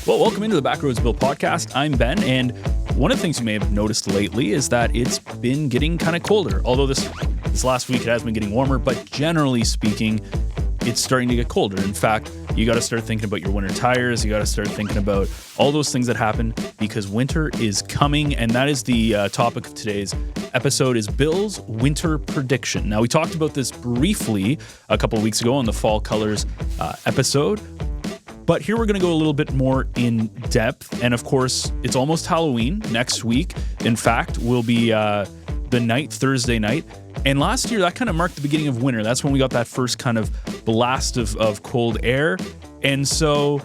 Well, welcome into the Backroads Bill podcast. I'm Ben, and one of the things you may have noticed lately is that it's been getting kind of colder. Although this last week it has been getting warmer, but generally speaking, it's starting to get colder. In fact, you got to start thinking about your winter tires. You got to start thinking about all those things that happen because winter is coming, and that is the topic of today's episode is Bill's winter prediction. Now, we talked about this briefly a couple of weeks ago on the Fall Colors episode. But here we're going to go a little bit more in depth. And of course, it's almost Halloween next week. In fact, will be the night, Thursday night. And last year, that kind of marked the beginning of winter. That's when we got that first kind of blast of cold air. And so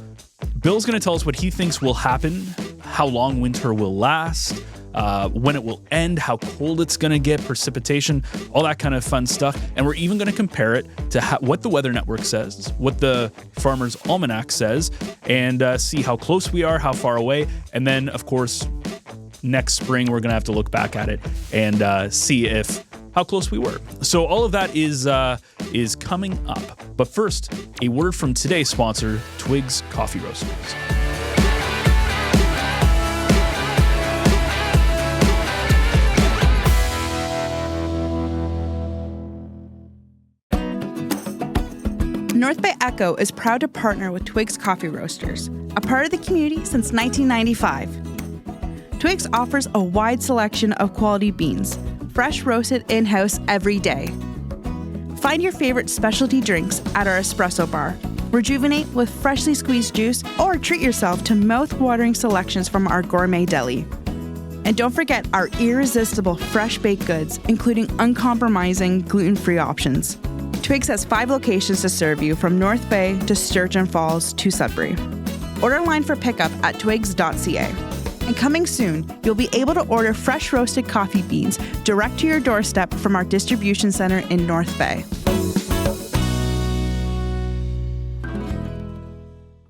Bill's going to tell us what he thinks will happen, how long winter will last, when it will end, how cold it's going to get, precipitation, all that kind of fun stuff. And we're even going to compare it to what the Weather Network says, what the Farmers Almanac says, and see how close we are, how far away. And then, of course, next spring, we're going to have to look back at it and see how close we were. So all of that is coming up. But first, a word from today's sponsor, Twigs Coffee Roasters. North Bay Echo is proud to partner with Twigs Coffee Roasters, a part of the community since 1995. Twigs offers a wide selection of quality beans, fresh roasted in-house every day. Find your favorite specialty drinks at our espresso bar, rejuvenate with freshly squeezed juice, or treat yourself to mouth-watering selections from our gourmet deli. And don't forget our irresistible fresh baked goods, including uncompromising gluten-free options. Twigs has 5 locations to serve you from North Bay to Sturgeon Falls to Sudbury. Order online for pickup at twigs.ca. And coming soon, you'll be able to order fresh roasted coffee beans direct to your doorstep from our distribution center in North Bay.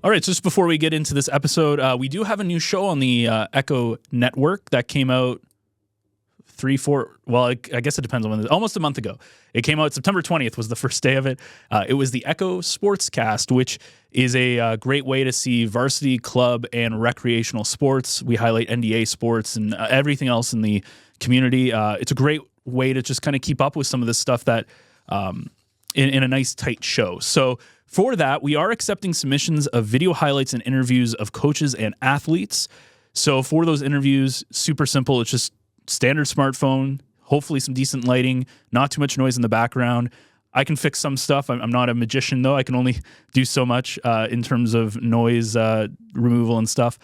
All right, so just before we get into this episode, we do have a new show on the Echo Network that came out I guess it depends on when, almost a month ago. It came out September 20th was the first day of it. It was the Echo Sportscast, which is a great way to see varsity, club, and recreational sports. We highlight NDA sports and everything else in the community. It's a great way to just kind of keep up with some of this stuff that in a nice, tight show. So for that, we are accepting submissions of video highlights and interviews of coaches and athletes. So for those interviews, super simple. It's just standard smartphone, hopefully some decent lighting, not too much noise in the background. I can fix some stuff. I'm not a magician, though. I can only do so much in terms of noise removal and stuff.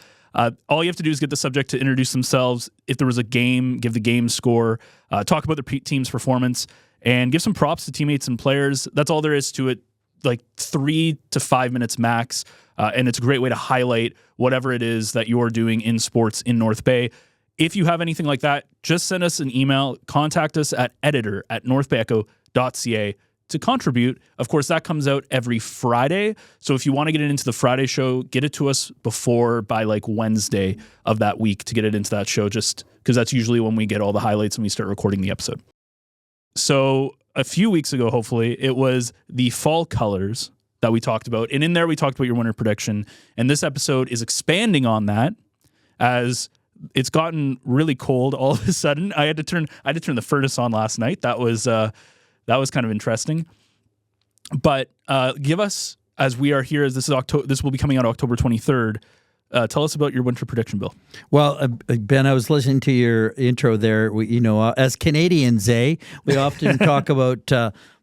All you have to do is get the subject to introduce themselves. If there was a game, give the game score, talk about the team's performance, and give some props to teammates and players. That's all there is to it, like 3 to 5 minutes max. And it's a great way to highlight whatever it is that you're doing in sports in North Bay. If you have anything like that, just send us an email. Contact us at editor@NorthBayEcho.ca to contribute. Of course, that comes out every Friday. So if you want to get it into the Friday show, get it to us by like Wednesday of that week to get it into that show, just because that's usually when we get all the highlights and we start recording the episode. So a few weeks ago, hopefully, it was the Fall Colors that we talked about. And in there, we talked about your winter prediction. And this episode is expanding on that as it's gotten really cold all of a sudden. I had to turn the furnace on last night. That was kind of interesting. But give us, as we are here, as this will be coming out October 23rd. Tell us about your winter prediction, Bill. Well, Ben, I was listening to your intro there. As Canadians, we often talk about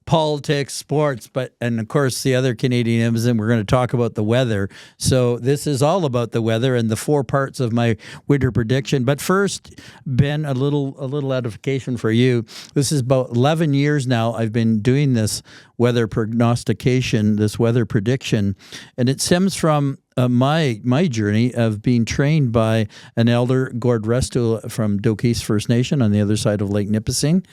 politics, sports, and of course the other Canadianism, we're going to talk about the weather. So this is all about the weather and the 4 parts of my winter prediction. But first, Ben, a little edification for you. This is about 11 years now I've been doing this weather prognostication, this weather prediction, and it stems from my journey of being trained by an elder, Gord Restoule from Dokis First Nation on the other side of Lake Nipissing.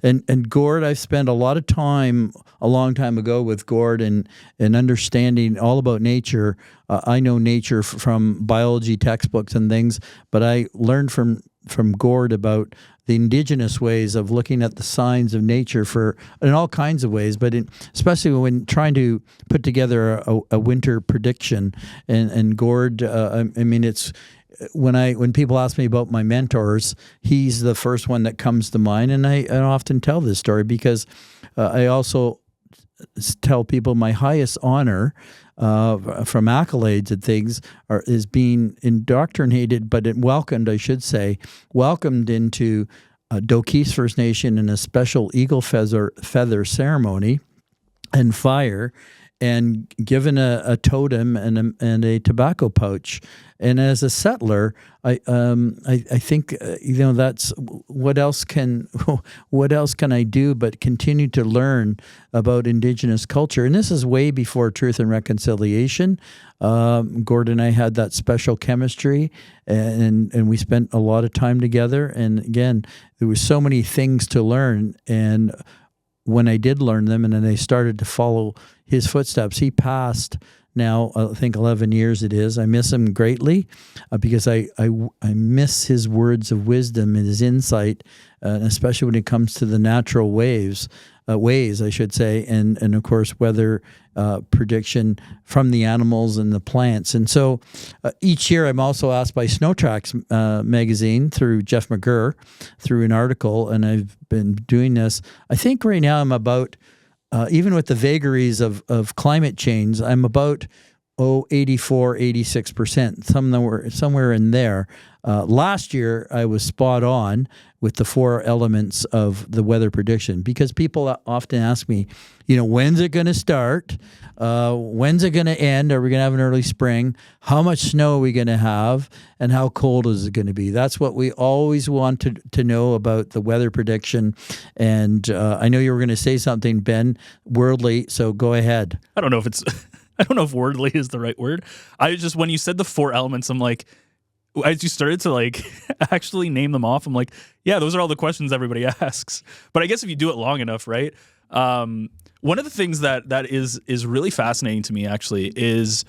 And Gord, I've spent a lot of time, a long time ago with Gord and understanding all about nature. I know nature from biology textbooks and things, but I learned from from Gord about the indigenous ways of looking at the signs of nature in all kinds of ways, but especially when trying to put together a winter prediction. And Gord, I mean, it's when people ask me about my mentors, he's the first one that comes to mind, and I often tell this story because I also tell people my highest honor from accolades and things is being indoctrinated, but welcomed into Dokis First Nation in a special eagle feather ceremony and fire, and given a totem and a tobacco pouch. And as a settler, I think that's what else can I do but continue to learn about Indigenous culture. And this is way before Truth and Reconciliation. Gord and I had that special chemistry, and we spent a lot of time together. And again, there were so many things to learn. And when I did learn them, and then I started to follow his footsteps, he passed. Now, I think 11 years it is. I miss him greatly because I miss his words of wisdom and his insight, especially when it comes to the natural ways, I should say, and of course, weather prediction from the animals and the plants. And so each year I'm also asked by Snow Tracks magazine through Jeff McGurr, through an article, and I've been doing this. I think right now I'm about... even with the vagaries of climate change, I'm about 84, 86%, somewhere in there. Last year, I was spot on with the 4 elements of the weather prediction, because people often ask me, when's it going to start? When's it going to end? Are we going to have an early spring? How much snow are we going to have? And how cold is it going to be? That's what we always want to know about the weather prediction. And I know you were going to say something, Ben, worldly, so go ahead. I don't know if worldly is the right word. When you said the 4 elements, I'm like, as you started to actually name them off, I'm like, yeah, those are all the questions everybody asks. But I guess if you do it long enough, right? One of the things that is really fascinating to me actually is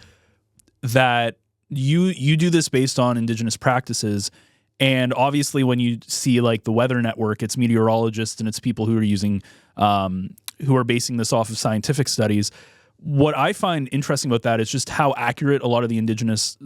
that you do this based on Indigenous practices, and obviously when you see the Weather Network, it's meteorologists and it's people who are using who are basing this off of scientific studies. What I find interesting about that is just how accurate a lot of the Indigenous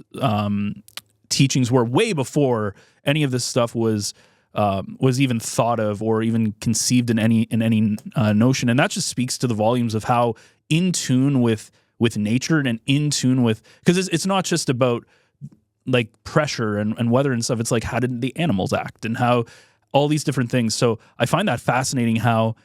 teachings were way before any of this stuff was even thought of or even conceived in any notion. And that just speaks to the volumes of how in tune with nature and in tune with, because it's not just about pressure and weather and stuff. It's how did the animals act and how all these different things. So I find that fascinating how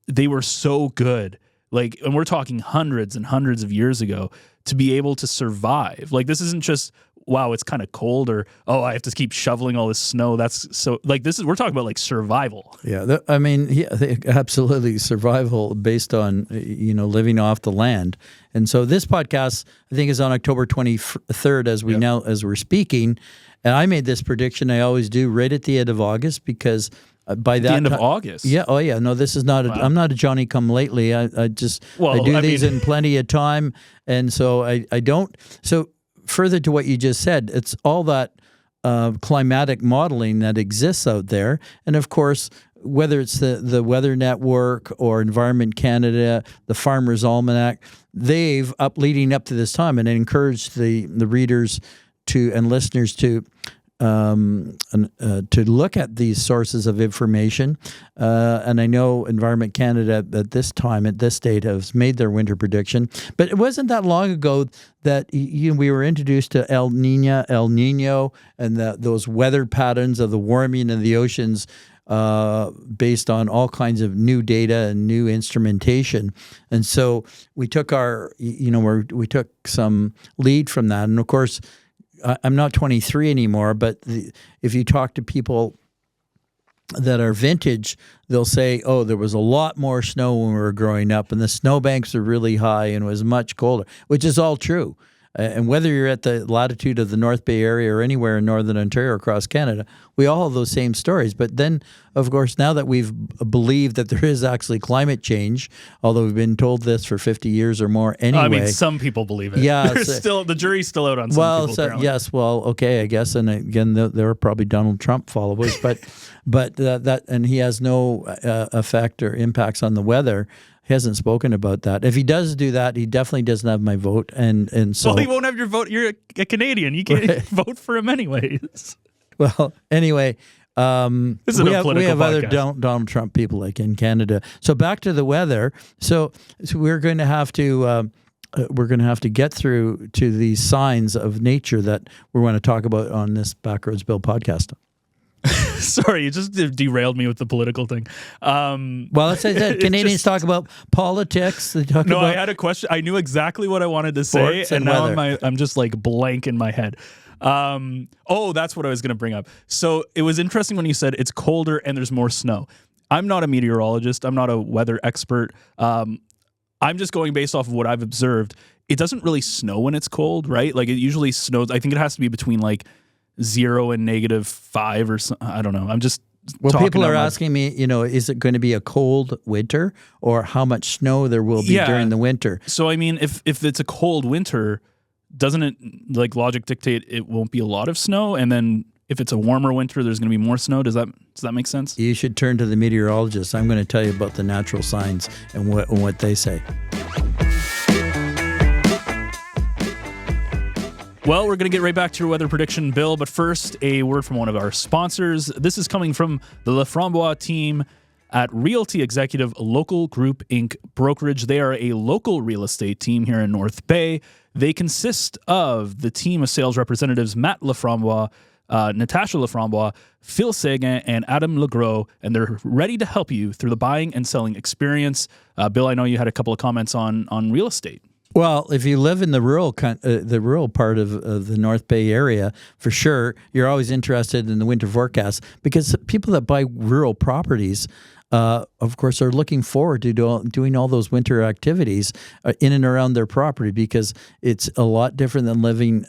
they were so good. And we're talking hundreds and hundreds of years ago to be able to survive. This isn't just, wow, it's kind of cold, or, oh, I have to keep shoveling all this snow. That's so, we're talking about survival. Yeah, absolutely survival based on, living off the land. And so this podcast, I think, is on October 23rd as we're speaking. And I made this prediction, I always do, right at the end of August, because by that end of August. Yeah. Oh, yeah. No, this is not. Wow. I'm not a Johnny Come Lately. I do these in plenty of time, and so I don't. So further to what you just said, it's all that climatic modeling that exists out there, and of course, whether it's the Weather Network or Environment Canada, the Farmers Almanac, they've leading up to this time, and I encourage the readers and listeners to look at these sources of information. And I know Environment Canada at this date, has made their winter prediction. But it wasn't that long ago that we were introduced to El Nino, and those weather patterns of the warming of the oceans based on all kinds of new data and new instrumentation. And so we took we took some lead from that. And of course, I'm not 23 anymore, but if you talk to people that are vintage, they'll say, oh, there was a lot more snow when we were growing up, and the snowbanks are really high and it was much colder, which is all true. And whether you're at the latitude of the North Bay area or anywhere in Northern Ontario across Canada, we all have those same stories. But then, of course, now that we've believed that there is actually climate change, although we've been told this for 50 years or more anyway. I mean, some people believe it. Yeah. The jury's still out on some people. Yes. Well, okay, I guess. And again, there are probably Donald Trump followers, but and he has no effect or impacts on the weather. He hasn't spoken about that. If he does do that, he definitely doesn't have my vote. And so, well, he won't have your vote. You're a Canadian. You can't vote for him anyways. Well, anyway, this is we a have political other podcast. Donald Trump people like in Canada. So back to the weather. So we're going to have to get through to these signs of nature that we want to talk about on this Backroads Bill podcast. Sorry, you just derailed me with the political thing. Well, as I said, Canadians talk about politics. They talk about I had a question. I knew exactly what I wanted to say, sports and and now I'm just like blank in my head. That's what I was going to bring up. So it was interesting when you said it's colder and there's more snow. I'm not a meteorologist. I'm not a weather expert. I'm just going based off of what I've observed. It doesn't really snow when it's cold, right? Like it usually snows. I think it has to be between like 0 and -5 or something. I don't know. I'm just people are asking me, is it going to be a cold winter or how much snow there will be during the winter? So I mean, if it's a cold winter, doesn't it like logic dictate it won't be a lot of snow? And then if it's a warmer winter, there's going to be more snow. Does that make sense? You should turn to the meteorologist. I'm going to tell you about the natural signs and what they say. Well, we're going to get right back to your weather prediction, Bill. But first, a word from one of our sponsors. This is coming from the Laframboise team at Realty Executive Local Group Inc. Brokerage. They are a local real estate team here in North Bay. They consist of the team of sales representatives, Matt Laframboise, Natasha Laframboise, Phil Sagan, and Adam Legros, and they're ready to help you through the buying and selling experience. Bill, I know you had a couple of comments on real estate. Well, if you live in the rural part of the North Bay area, for sure, you're always interested in the winter forecast because people that buy rural properties, of course, are looking forward to doing all those winter activities in and around their property because it's a lot different than living,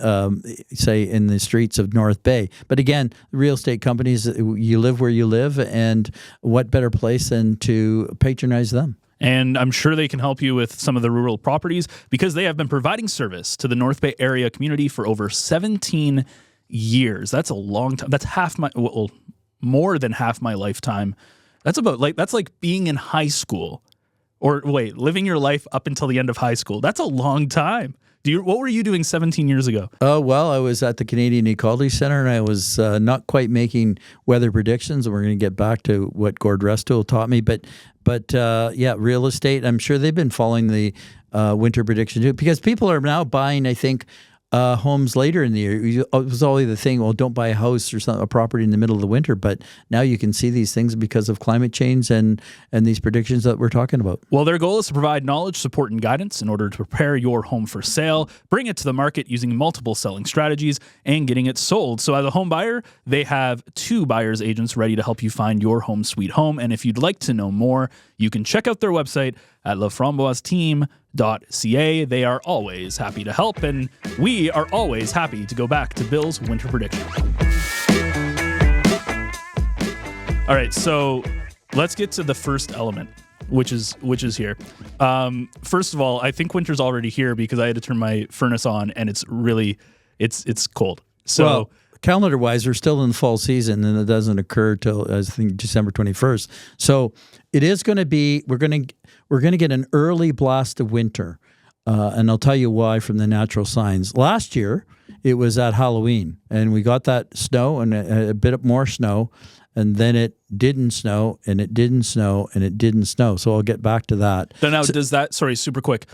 say, in the streets of North Bay. But again, real estate companies, you live where you live, and what better place than to patronize them? And I'm sure they can help you with some of the rural properties because they have been providing service to the North Bay area community for over 17 years. That's a long time. That's more than half my lifetime. That's like being in high school living your life up until the end of high school. That's a long time. What were you doing 17 years ago? Oh, well, I was at the Canadian Ecology Centre, and I was not quite making weather predictions, and we're going to get back to what Gord Restoule taught me. But real estate, I'm sure they've been following the winter prediction too, because people are now buying, I think, homes later in the year. It was always the thing, well, don't buy a house or a property in the middle of the winter. But now you can see these things because of climate change and these predictions that we're talking about. Well, their goal is to provide knowledge, support, and guidance in order to prepare your home for sale, bring it to the market using multiple selling strategies, and getting it sold. So as a home buyer, they have 2 buyer's agents ready to help you find your home sweet home. And if you'd like to know more, you can check out their website at laframboiseteam.ca. They are always happy to help, and we are always happy to go back to Bill's winter prediction. All right, so let's get to the first element, which is here. First of all, I think winter's already here because I had to turn my furnace on, and it's cold. So. Well, calendar-wise, we're still in the fall season, and it doesn't occur till I think December 21st. So it is going to be we're going to get an early blast of winter, and I'll tell you why from the natural signs. Last year, it was at Halloween, and we got that snow and a bit more snow, and then it didn't snow, and it didn't snow, and it didn't snow. So I'll get back to that. So now, does that? Sorry, super quick.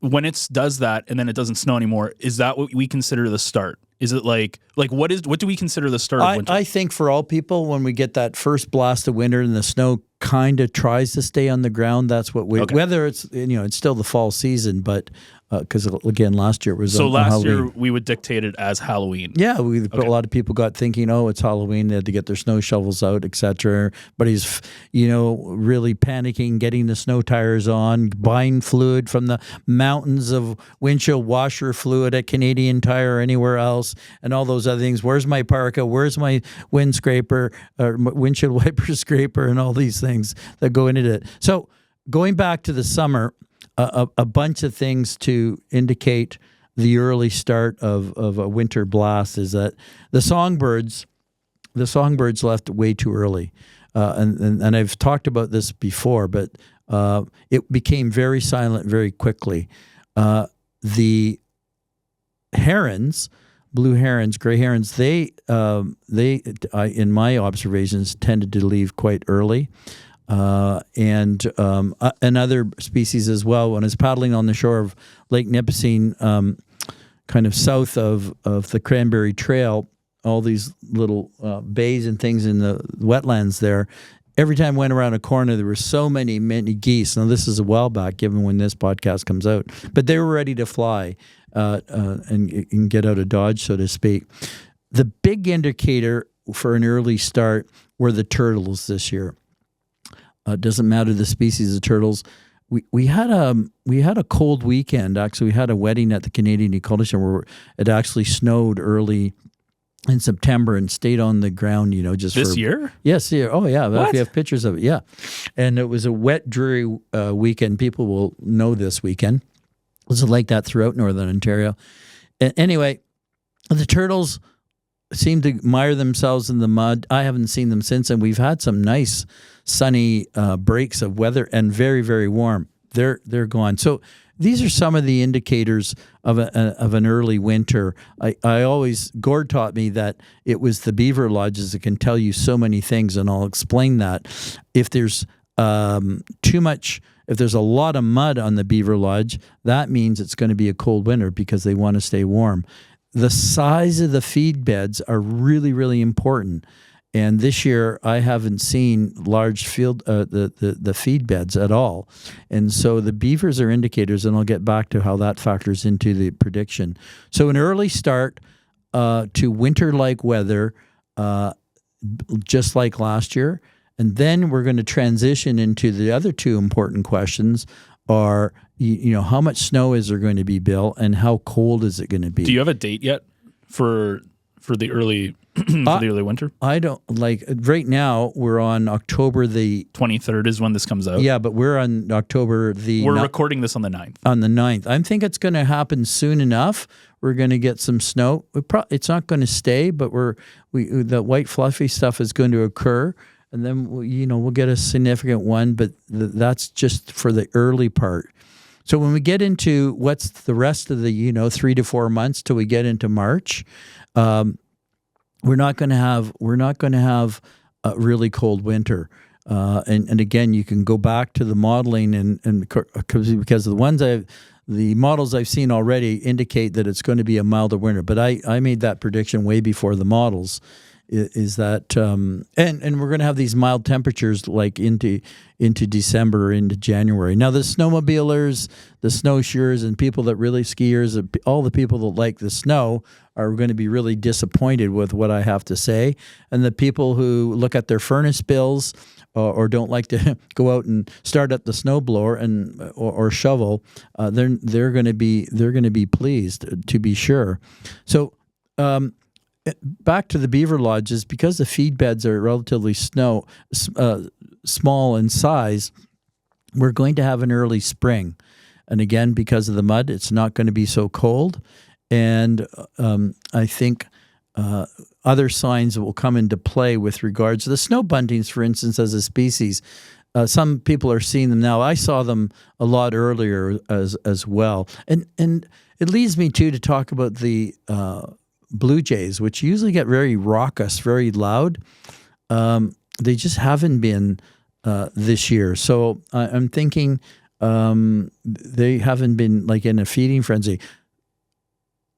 When it does that and then it doesn't snow anymore, is that what we consider the start? Is it like what do we consider the start of winter? I think for all people, when we get that first blast of winter and the snow kind of tries to stay on the ground, that's what whether it's it's still the fall season, but because again, last year it was So on last Halloween. year we would dictate it as Halloween. Yeah, a lot of people got thinking, oh, it's Halloween. They had to get their snow shovels out, etc. But he's, really panicking, getting the snow tires on, buying fluid from the mountains of windshield washer fluid at Canadian Tire or anywhere else, and all those other things. Where's my parka? Where's my wind scraper or windshield wiper scraper, and all these things that go into it. So going back to the summer, a bunch of things to indicate the early start of a winter blast is that the songbirds left way too early, and I've talked about this before, but it became very silent very quickly. The herons, blue herons, gray herons, they in my observations tended to leave quite early. And other species as well. When I was paddling on the shore of Lake Nipissing, kind of south of the Cranberry Trail, all these little bays and things in the wetlands there, every time I went around a corner, there were so many geese. Now, this is a while back, given when this podcast comes out, but they were ready to fly and get out of Dodge, so to speak. The big indicator for an early start were the turtles this year. Doesn't matter the species of turtles. We had a cold weekend. Actually, we had a wedding at the Canadian Ecology where it actually snowed early in September and stayed on the ground. Just this year. Yes, yeah. Oh, yeah. What? We have pictures of it. Yeah, and it was a wet, dreary weekend. People will know this weekend. It was like that throughout Northern Ontario. Anyway, the turtles seem to mire themselves in the mud. I haven't seen them since, and we've had some nice sunny breaks of weather and very, very warm. They're gone. So these are some of the indicators of an early winter. I always, Gord taught me that it was the beaver lodges that can tell you so many things, and I'll explain that. If there's if there's a lot of mud on the beaver lodge, that means it's going to be a cold winter because they want to stay warm. The size of the feed beds are really, really important. And this year, I haven't seen large the feed beds at all. And so the beavers are indicators, and I'll get back to how that factors into the prediction. So an early start to winter-like weather, just like last year. And then we're going to transition into the other two important questions are, how much snow is there going to be, Bill, and how cold is it going to be? Do you have a date yet for the early for the early winter? I don't right now. We're on October the 23rd is when this comes out. Yeah, but we're on October the. We're recording this on the 9th. On the 9th, I think it's going to happen soon enough. We're going to get some snow. It's not going to stay, but the white fluffy stuff is going to occur. And then, we'll get a significant one, but that's just for the early part. So when we get into what's the rest of the, 3 to 4 months till we get into March, we're not going to have a really cold winter. And again, you can go back to the modeling and because the models I've seen already indicate that it's going to be a milder winter. But I made that prediction way before the models. Is that and we're going to have these mild temperatures like into December, into January. Now the snowmobilers, the snowshoers, and people that really skiers, all the people that like the snow are going to be really disappointed with what I have to say. And the people who look at their furnace bills or don't like to go out and start up the snowblower or shovel, they're going to be pleased, to be sure. So. Back to the beaver lodges, because the feed beds are relatively small in size, we're going to have an early spring. And again, because of the mud, it's not going to be so cold. And I think other signs will come into play with regards to the snow buntings, for instance, as a species. Some people are seeing them now. I saw them a lot earlier as well. And it leads me to talk about the blue jays, which usually get very raucous, very loud. They just haven't been this year. So I'm thinking they haven't been like in a feeding frenzy.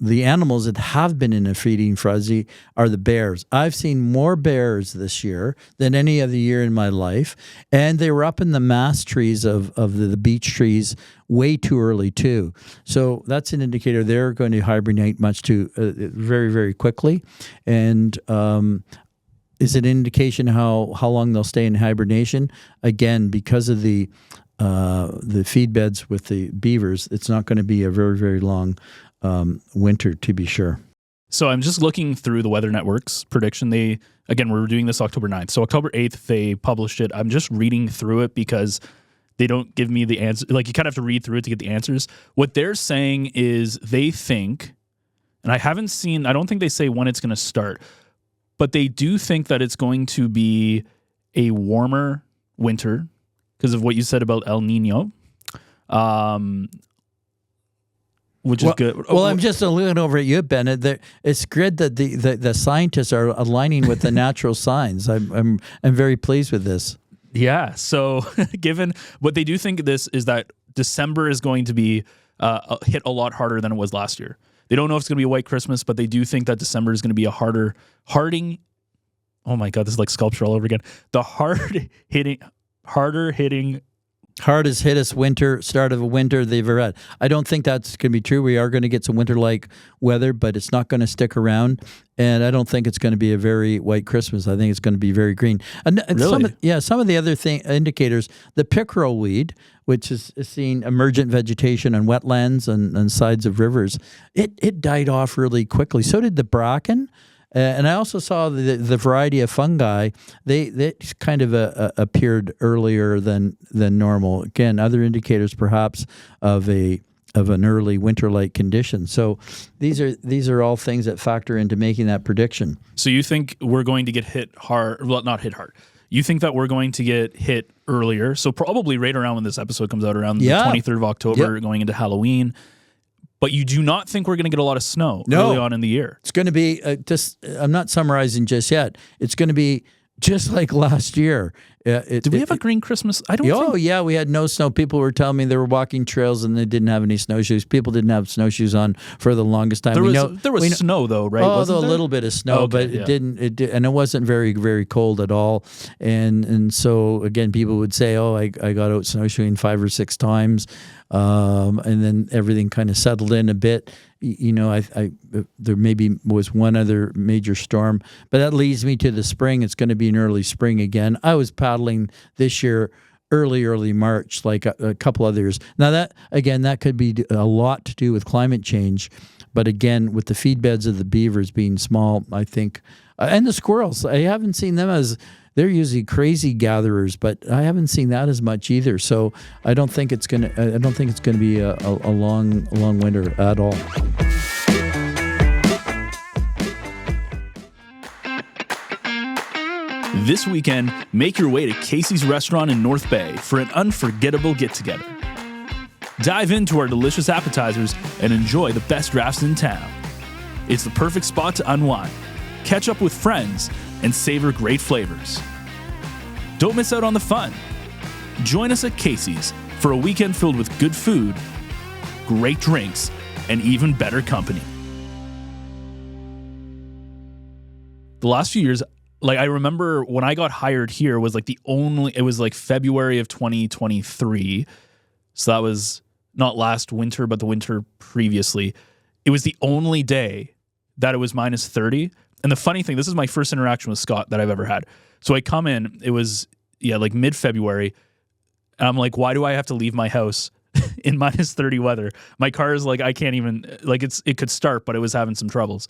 the animals that have been in a feeding frenzy are the bears. I've seen more bears this year than any other year in my life, and they were up in the mass trees of the beech trees way too early too. So that's an indicator they're going to hibernate much too very, very quickly, and is an indication how long they'll stay in hibernation. Again, because of the feed beds with the beavers, it's not going to be a very, very long winter, to be sure. So I'm just looking through the Weather Network's prediction. We're doing this October 9th. So October 8th, they published it. I'm just reading through it because they don't give me the answer. Like, you kind of have to read through it to get the answers. What they're saying is they think, and I don't think they say when it's going to start, but they do think that it's going to be a warmer winter because of what you said about El Nino. Which is good. Well, I'm just looking over at you, Bennett. It's good that the scientists are aligning with the natural signs. I'm very pleased with this. Yeah. So, given what they do think this is that December is going to be hit a lot harder than it was last year. They don't know if it's going to be a white Christmas, but they do think that December is going to be a harder hitting. Oh my God, this is like sculpture all over again. The harder hitting. Hardest hittest winter, start of a winter they've ever had. I don't think that's going to be true. We are going to get some winter-like weather, but it's not going to stick around. And I don't think it's going to be a very white Christmas. I think it's going to be very green. And really? Some of the other indicators, the pickerel weed, which is seeing emergent vegetation on wetlands and sides of rivers, it died off really quickly. So did the bracken. And I also saw the variety of fungi. They kind of appeared earlier than normal. Again, other indicators perhaps of an early winter-like condition. So these are all things that factor into making that prediction. So you think we're going to get hit hard? Well, not hit hard. You think that we're going to get hit earlier? So probably right around when this episode comes out, around the 23rd of October, going into Halloween. But you do not think we're going to get a lot of snow early on in the year? It's going to be, I'm not summarizing just yet. It's going to be just like last year. Did we have a green Christmas? I don't think. Oh, yeah, we had no snow. People were telling me they were walking trails and they didn't have any snowshoes. People didn't have snowshoes on for the longest time. There was snow, though, right? Oh, a little bit of snow, but it didn't. And it wasn't very, very cold at all. And so, again, people would say, oh, I got out snowshoeing 5 or 6 times. And then everything kind of settled in a bit. There maybe was one other major storm, but that leads me to the spring. It's going to be an early spring again. I was paddling this year early March, like a couple others. Now that could be a lot to do with climate change, but again, with the feed beds of the beavers being small, I think, and the squirrels, I haven't seen them they're usually crazy gatherers, but I haven't seen that as much either. So I don't think it's gonna be a long winter at all. This weekend, make your way to Casey's Restaurant in North Bay for an unforgettable get-together. Dive into our delicious appetizers and enjoy the best drafts in town. It's the perfect spot to unwind, catch up with friends, and savor great flavors. Don't miss out on the fun. Join us at Casey's for a weekend filled with good food, great drinks, and even better company. The last few years, like I remember when I got hired here was like it was like February of 2023. So that was not last winter, but the winter previously. It was the only day that it was minus 30. And the funny thing, this is my first interaction with Scott that I've ever had. So I come in, it was, like mid-February. And I'm like, why do I have to leave my house in minus 30 weather? My car is like, I can't even, like it could start, but it was having some troubles.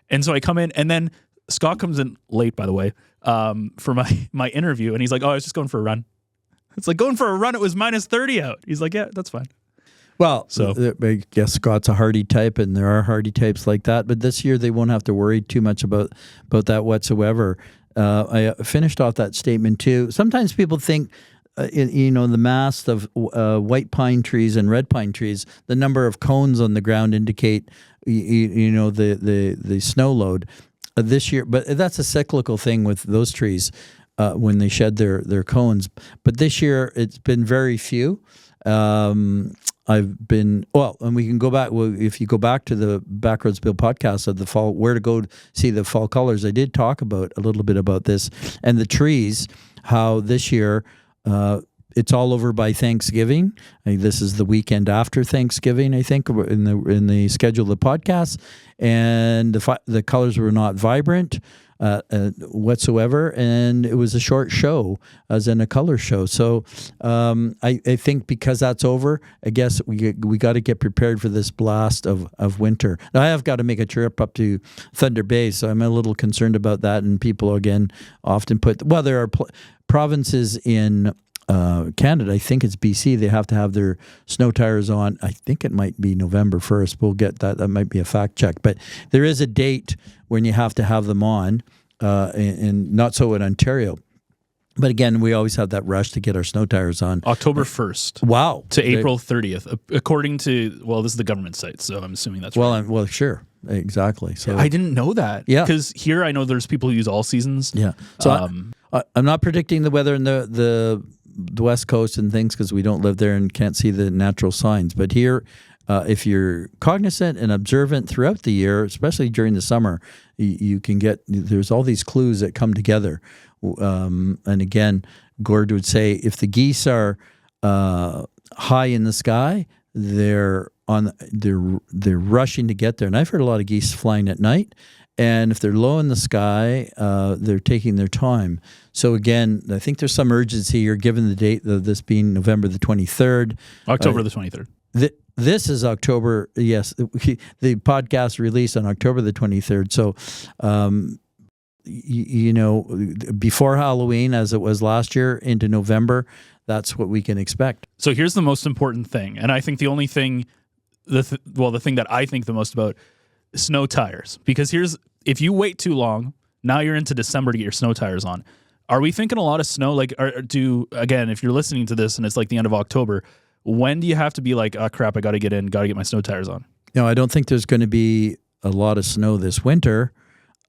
And so I come in, and then Scott comes in late, by the way, for my interview. And he's like, oh, I was just going for a run. It's like, going for a run, it was minus 30 out. He's like, yeah, that's fine. Well, so I guess Scott's a hardy type, and there are hardy types like that. But this year they won't have to worry too much about that whatsoever. I finished off that statement too. Sometimes people think, the mass of white pine trees and red pine trees, the number of cones on the ground indicate, the snow load this year. But that's a cyclical thing with those trees when they shed their cones. But this year it's been very few. I've been and we can go back. Well, if you go back to the Backroads Bill podcast of the fall, where to go to see the fall colors, I did talk about a little bit about this and the trees. How this year it's all over by Thanksgiving. This is the weekend after Thanksgiving, I think, in the schedule of the podcast, and the colors were not vibrant whatsoever, and it was a short show, as in a color show. So I think because that's over, I guess we got to get prepared for this blast of winter. Now, I have got to make a trip up to Thunder Bay, so I'm a little concerned about that. And people again often there are provinces in Canada, I think it's BC, they have to have their snow tires on. I think it might be November 1st. We'll get that. That might be a fact check. But there is a date when you have to have them on, and not so in Ontario. But again, we always have that rush to get our snow tires on. October 1st. Wow. To April 30th, according to, this is the government site, so I'm assuming that's right. Well, sure. Exactly. So I didn't know that. Yeah. Because here I know there's people who use all seasons. Yeah. So I'm not predicting the weather in the West Coast and things because we don't live there and can't see the natural signs. But here, if you're cognizant and observant throughout the year, especially during the summer, you can there's all these clues that come together. And again, Gord would say if the geese are high in the sky, they're rushing to get there. And I've heard a lot of geese flying at night. And if they're low in the sky, they're taking their time. So again, I think there's some urgency here, given the date of this being November the 23rd. October the 23rd. This is October, yes. The podcast released on October the 23rd. So, before Halloween, as it was last year, into November, that's what we can expect. So here's the most important thing. And I think the only thing, the thing that I think the most about, snow tires. Because if you wait too long, now you're into December to get your snow tires on. Are we thinking a lot of snow? Like, again, if you're listening to this and it's like the end of October, when do you have to be like, oh crap, I got to get my snow tires on? No, I don't think there's going to be a lot of snow this winter.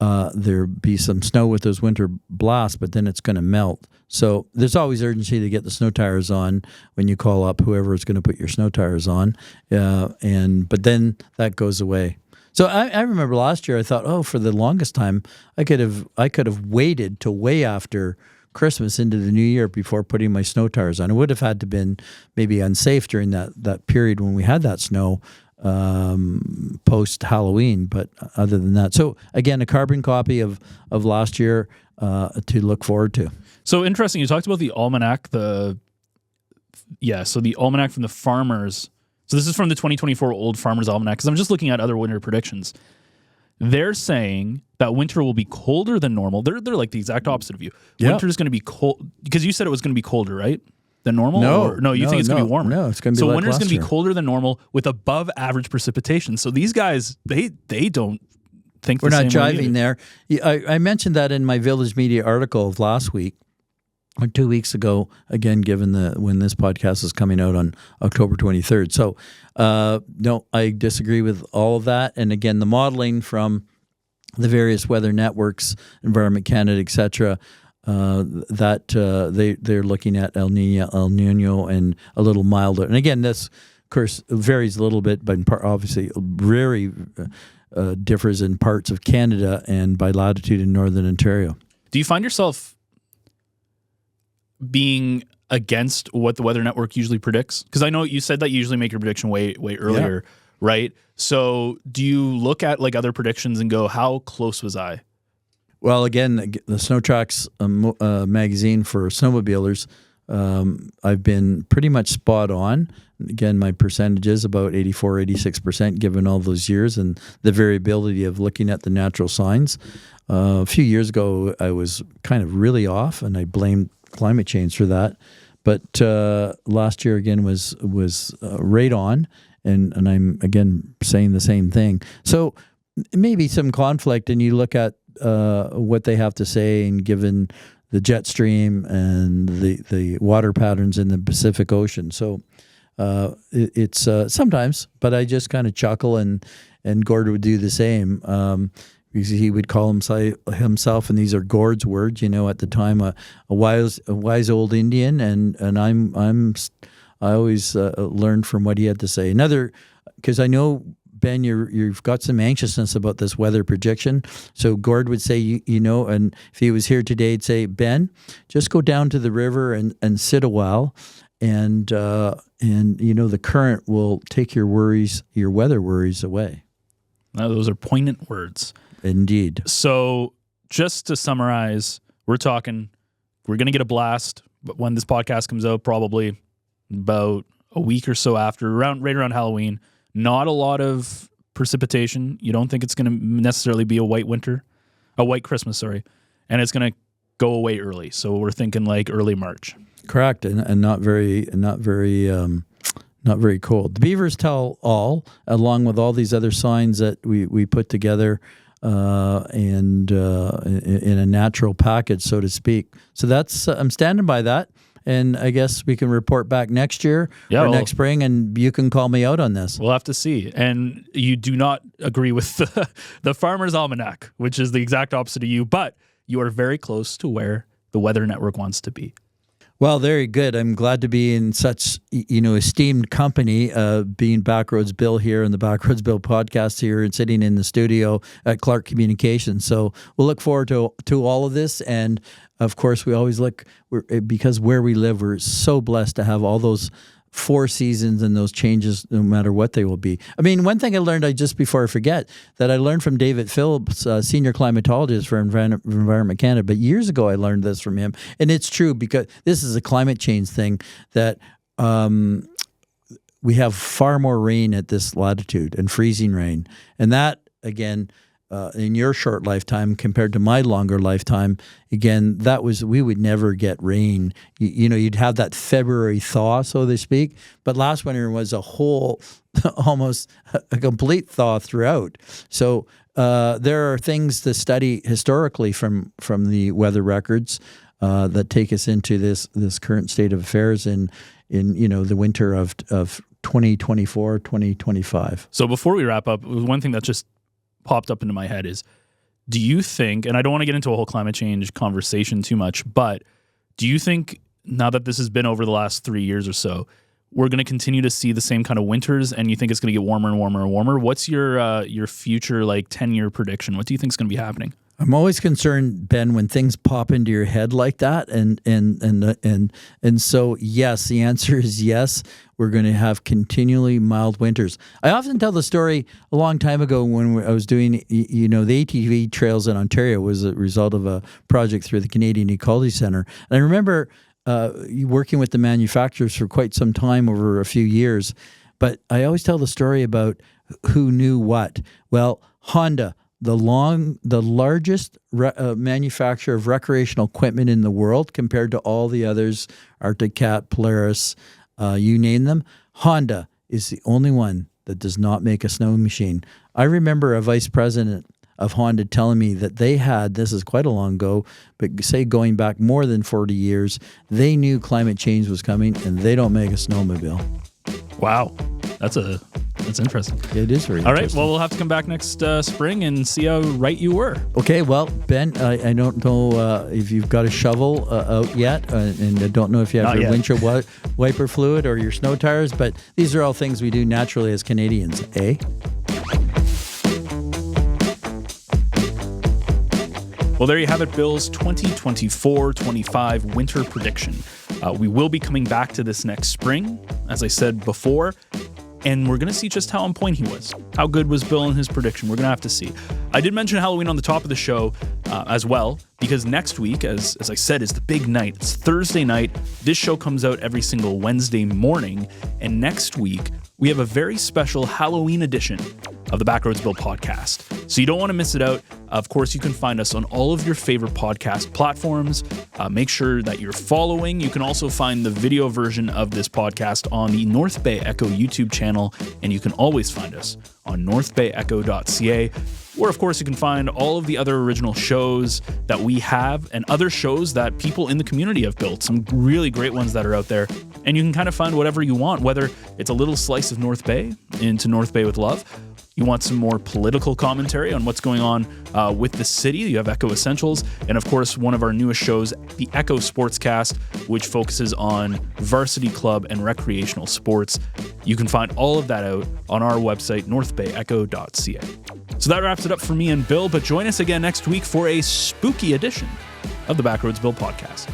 There'll be some snow with those winter blasts, but then it's going to melt. So there's always urgency to get the snow tires on when you call up whoever is going to put your snow tires on. But then that goes away. So I remember last year I thought, for the longest time I could have waited till way after Christmas into the new year before putting my snow tires on. It would have had to been maybe unsafe during that period when we had that snow post Halloween. But other than that, so again, a carbon copy of last year to look forward to. So interesting. You talked about the almanac. So the almanac from the farmers. So this is from the 2024 Old Farmers Almanac, because I'm just looking at other winter predictions. They're saying that winter will be colder than normal. They're like the exact opposite of you. Yeah. Winter is going to be cold, because you said it was going to be colder, right, than normal? You think it's going to be warmer? No, it's going to be winter is going to be colder than normal with above average precipitation. So these guys, they don't think we're not jiving there. I mentioned that in my Village Media article of last week. Or 2 weeks ago, again, given when this podcast is coming out on October 23rd. So, no, I disagree with all of that. And again, the modeling from the various weather networks, Environment Canada, et cetera, they're looking at El Nino, and a little milder. And again, this, of course, varies a little bit, but obviously very differs in parts of Canada and by latitude in northern Ontario. Do you find yourself being against what the Weather Network usually predicts? Because I know you said that you usually make your prediction way earlier, right? So do you look at like other predictions and go, how close was I? Well, again, the Snow Tracks magazine for snowmobilers, I've been pretty much spot on. Again, my percentage is about 84, 86% given all those years and the variability of looking at the natural signs. A few years ago, I was kind of really off, and I blamed climate change for that. But last year again was right on, and I'm again saying the same thing. So maybe some conflict, and you look at what they have to say, and given the jet stream and the water patterns in the Pacific Ocean. So it's sometimes, but I just kind of chuckle, and Gord would do the same. Because he would call himself, and these are Gord's words, at the time, a wise old Indian, and I always learned from what he had to say. Because I know, Ben, you've got some anxiousness about this weather prediction. So Gord would say, and if he was here today, he'd say, Ben, just go down to the river and sit a while, and the current will take your weather worries away. Now, those are poignant words. Indeed. So just to summarize, we're going to get a blast when this podcast comes out, probably about a week or so after, right around Halloween. Not a lot of precipitation. You don't think it's going to necessarily be a white Christmas, and it's going to go away early. So we're thinking like early March. Correct, and not very cold. The beavers tell all, along with all these other signs that we put together, and in a natural package, so to speak. So that's I'm standing by that. And I guess we can report back next year or next spring, and you can call me out on this. We'll have to see. And you do not agree with the Farmers Almanac, which is the exact opposite of you, but you are very close to where the Weather Network wants to be. Well, very good. I'm glad to be in such, esteemed company, being Backroads Bill here in the Backroads Bill podcast here and sitting in the studio at Clark Communications. So we'll look forward to all of this. And of course, we always because where we live, we're so blessed to have all those 4 seasons and those changes, no matter what they will be. I mean, one thing I learned, just before I forget, that I learned from David Phillips, senior climatologist for Environment Canada, but years ago I learned this from him, and it's true because this is a climate change thing, that we have far more rain at this latitude and freezing rain, and that, again, in your short lifetime compared to my longer lifetime, again, we would never get rain. You'd have that February thaw, so to speak, but last winter was a whole, almost a complete thaw throughout. So there are things to study historically from the weather records that take us into this current state of affairs in the winter of 2024, 2025. So before we wrap up, one thing that just popped up into my head is, do you think, and I don't want to get into a whole climate change conversation too much, but do you think now that this has been over the last 3 years or so, we're going to continue to see the same kind of winters, and you think it's going to get warmer and warmer and warmer? What's your future 10-year prediction? What do you think is going to be happening? I'm always concerned, Ben, when things pop into your head like that, and so yes, the answer is yes. We're going to have continually mild winters. I often tell the story a long time ago when I was doing, the ATV trails in Ontario was a result of a project through the Canadian Ecology Centre, and I remember working with the manufacturers for quite some time over a few years. But I always tell the story about who knew what. Well, Honda, the largest manufacturer of recreational equipment in the world compared to all the others, Arctic Cat, Polaris, you name them, Honda is the only one that does not make a snow machine. I remember a vice president of Honda telling me that they had, this is quite a long ago, but say going back more than 40 years, they knew climate change was coming and they don't make a snowmobile. Wow. That's interesting. It is very interesting. All right. Well, we'll have to come back next spring and see how right you were. Okay. Well, Ben, I don't know if you've got a shovel out yet, and I don't know if you have your windshield wiper fluid or your snow tires, but these are all things we do naturally as Canadians, eh? Well, there you have it, Bill's 2024-25 winter prediction. We will be coming back to this next spring, as I said before, and we're going to see just how on point he was. How good was Bill in his prediction? We're going to have to see. I did mention Halloween on the top of the show as well, because next week, as I said, is the big night. It's Thursday night. This show comes out every single Wednesday morning, and next week, we have a very special Halloween edition of the Backroads Bill podcast. So you don't want to miss it out. Of course, you can find us on all of your favorite podcast platforms. Make sure that you're following. You can also find the video version of this podcast on the North Bay Echo YouTube channel, and you can always find us on NorthBayEcho.ca, where, of course, you can find all of the other original shows that we have and other shows that people in the community have built, some really great ones that are out there. And you can kind of find whatever you want, whether it's a little slice of North Bay into North Bay with love. You want some more political commentary on what's going on with the city, you have Echo Essentials. And of course, one of our newest shows, the Echo Sportscast, which focuses on varsity club and recreational sports. You can find all of that out on our website, NorthBayEcho.ca. So that wraps it up for me and Bill, but join us again next week for a spooky edition of the Backroads Bill podcast.